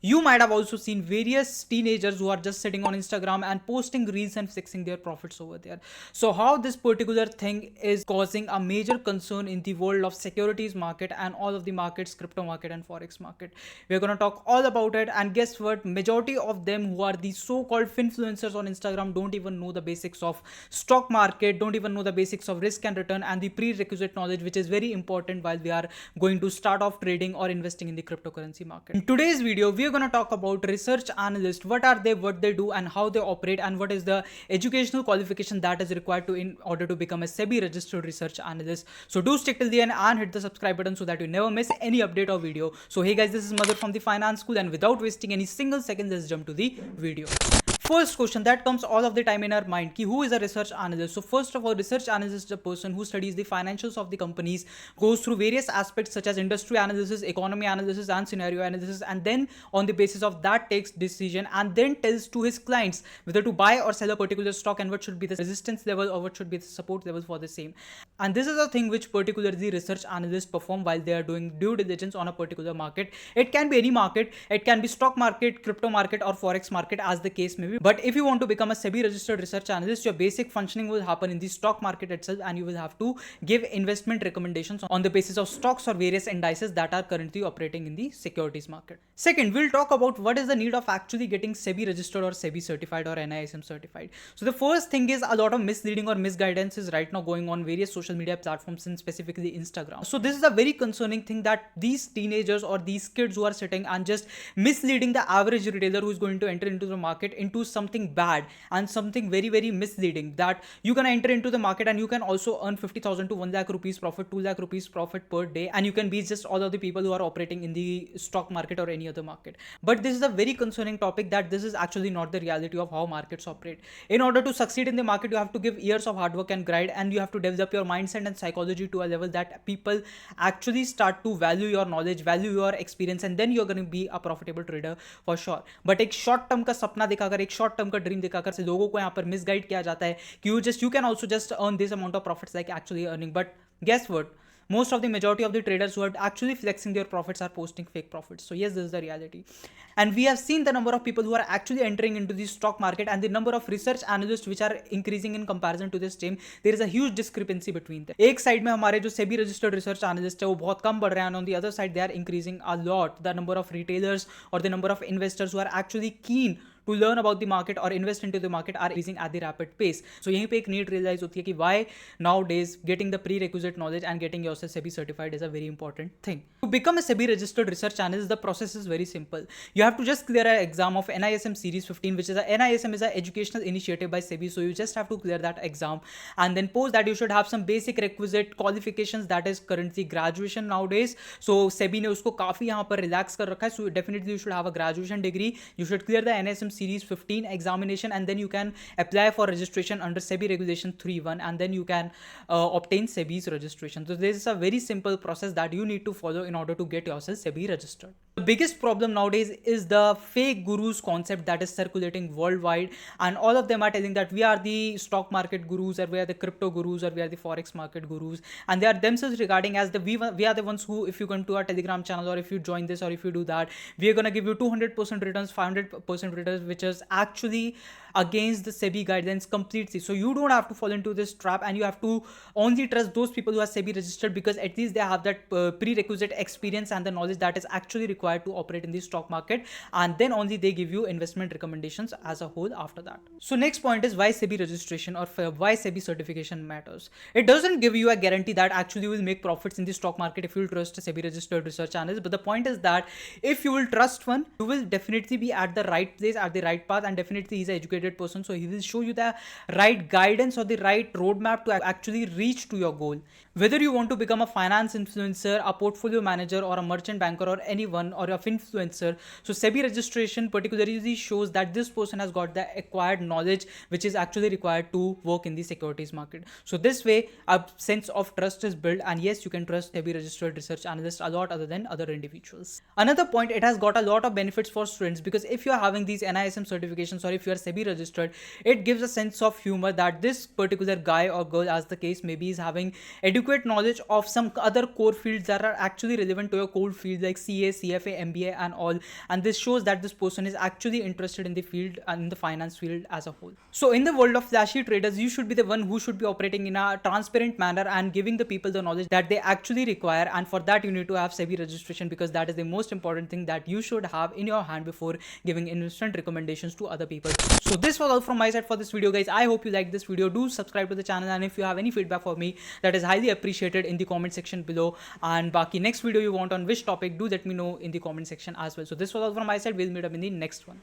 You might have also seen various teenagers who are just sitting on Instagram and posting reels and flexing their profits over there. So how this particular thing is causing a major concern in the world of securities market and all of the markets, crypto market and forex market. We're going to talk all about it, and guess what? Majority of them who are the so-called finfluencers on Instagram don't even know the basics of stock market, don't even know the basics of risk and return and the prerequisite knowledge, which is very important while we are going to start off trading or investing in the cryptocurrency market. In today's video, we are going to talk about research analyst. What are they, what they do, and how they operate, and what is the educational qualification that is required to in order to become a SEBI registered research analyst. So do stick till the end and hit the subscribe button so that you never miss any update or video. So hey guys, this is Madhur from the Finance School, and without wasting any single second, let's jump to the video. First question that comes all of the time in our mind, ki who is a research analyst? So first of all, research analyst is a person who studies the financials of the companies, goes through various aspects such as industry analysis, economy analysis and scenario analysis, and then on the basis of that takes decision and then tells to his clients whether to buy or sell a particular stock and what should be the resistance level or what should be the support level for the same. And this is a thing which particularly research analysts perform while they are doing due diligence on a particular market. It can be any market, it can be stock market, crypto market or forex market as the case may be. But if you want to become a SEBI registered research analyst, your basic functioning will happen in the stock market itself, and you will have to give investment recommendations on the basis of stocks or various indices that are currently operating in the securities market. Second, we'll talk about what is the need of actually getting SEBI registered or SEBI certified or NISM certified. So the first thing is a lot of misleading or misguidance is right now going on various social media platforms and specifically Instagram. So this is a very concerning thing that these teenagers or these kids who are sitting and just misleading the average retailer who is going to enter into the market into something bad and something very, very misleading, that you can enter into the market and you can also earn 50,000 to 1 lakh rupees profit, 2 lakh rupees profit per day, and you can be just all of the people who are operating in the stock market or any other market. But this is a very concerning topic, that this is actually not the reality of how markets operate. In order to succeed in the market, you have to give years of hard work and grind, and you have to develop your mindset and psychology to a level that people actually start to value your knowledge, value your experience, and then you're going to be a profitable trader for sure. But एक short term का सपना दिखाकर, एक short term का dream दिखाकर से लोगों को यहाँ पर मिसगाइड किया जाता है कि you can also just earn this amount of profits like actually earning. But guess what? Most of the majority of the traders who are actually flexing their profits are posting fake profits. So yes, this is the reality. And we have seen the number of people who are actually entering into the stock market and the number of research analysts which are increasing in comparison to this team. There is a huge discrepancy between them. एक side में हमारे जो SEBI registered research analysts है वो बहुत कम बढ़ रहे हैं, and on the other side they are increasing a lot. The number of retailers or the number of investors who are actually keen to learn about the market or invest into the market are increasing at the rapid pace. So यहीं पे एक need realize होती है कि why nowadays getting the prerequisite knowledge and getting yourself SEBI certified is a very important thing. To become a SEBI registered research analyst, the process is very simple. You have to just clear an exam of NISM Series 15, which is NISM is an educational initiative by SEBI. So you just have to clear that exam, and then post that you should have some basic requisite qualifications, that is currently graduation nowadays. So SEBI ने उसको काफी यहाँ पर relax कर रखा है. So definitely you should have a graduation degree. You should clear the NISM Series 15 examination, and then you can apply for registration under SEBI Regulation 3.1, and then you can obtain SEBI's registration. So this is a very simple process that you need to follow in order to get yourself SEBI registered. The biggest problem nowadays is the fake gurus concept that is circulating worldwide, and all of them are telling that we are the stock market gurus, or we are the crypto gurus, or we are the forex market gurus, and they are themselves regarding as the we are the ones who, if you come to our Telegram channel, or if you join this, or if you do that, we are going to give you 200% returns, 500% returns, which is actually against the SEBI guidelines completely. So you don't have to fall into this trap, and you have to only trust those people who are SEBI registered, because at least they have that prerequisite experience and the knowledge that is actually required to operate in the stock market, and then only they give you investment recommendations as a whole after that. So next point is why SEBI registration or why SEBI certification matters. It doesn't give you a guarantee that actually you will make profits in the stock market if you will trust a SEBI registered research analyst, but the point is that if you will trust one, you will definitely be at the right place, at the right path, and definitely he's an educated person, so he will show you the right guidance or the right roadmap to actually reach to your goal. Whether you want to become a finance influencer, a portfolio manager, or a merchant banker, or anyone, or a influencer, so SEBI registration particularly shows that this person has got the acquired knowledge which is actually required to work in the securities market. So this way a sense of trust is built, and yes, you can trust SEBI registered research analyst a lot other than other individuals. Another point, it has got a lot of benefits for students, because if you are having these NISM certifications, or if you are SEBI registered, it gives a sense of humor that this particular guy or girl, as the case maybe, is having adequate knowledge of some other core fields that are actually relevant to your core field like CA, CFA, MBA and all. And this shows that this person is actually interested in the field and in the finance field as a whole. So in the world of flashy traders, you should be the one who should be operating in a transparent manner and giving the people the knowledge that they actually require. And for that, you need to have SEBI registration, because that is the most important thing that you should have in your hand before giving investment recommendations to other people. So this was all from my side for this video, guys. I hope you liked this video. Do subscribe to the channel, and if you have any feedback for me, that is highly appreciated in the comment section below. And baki next video you want on which topic, do let me know in the comment section as well. So this was all from my side. We'll meet up in the next one.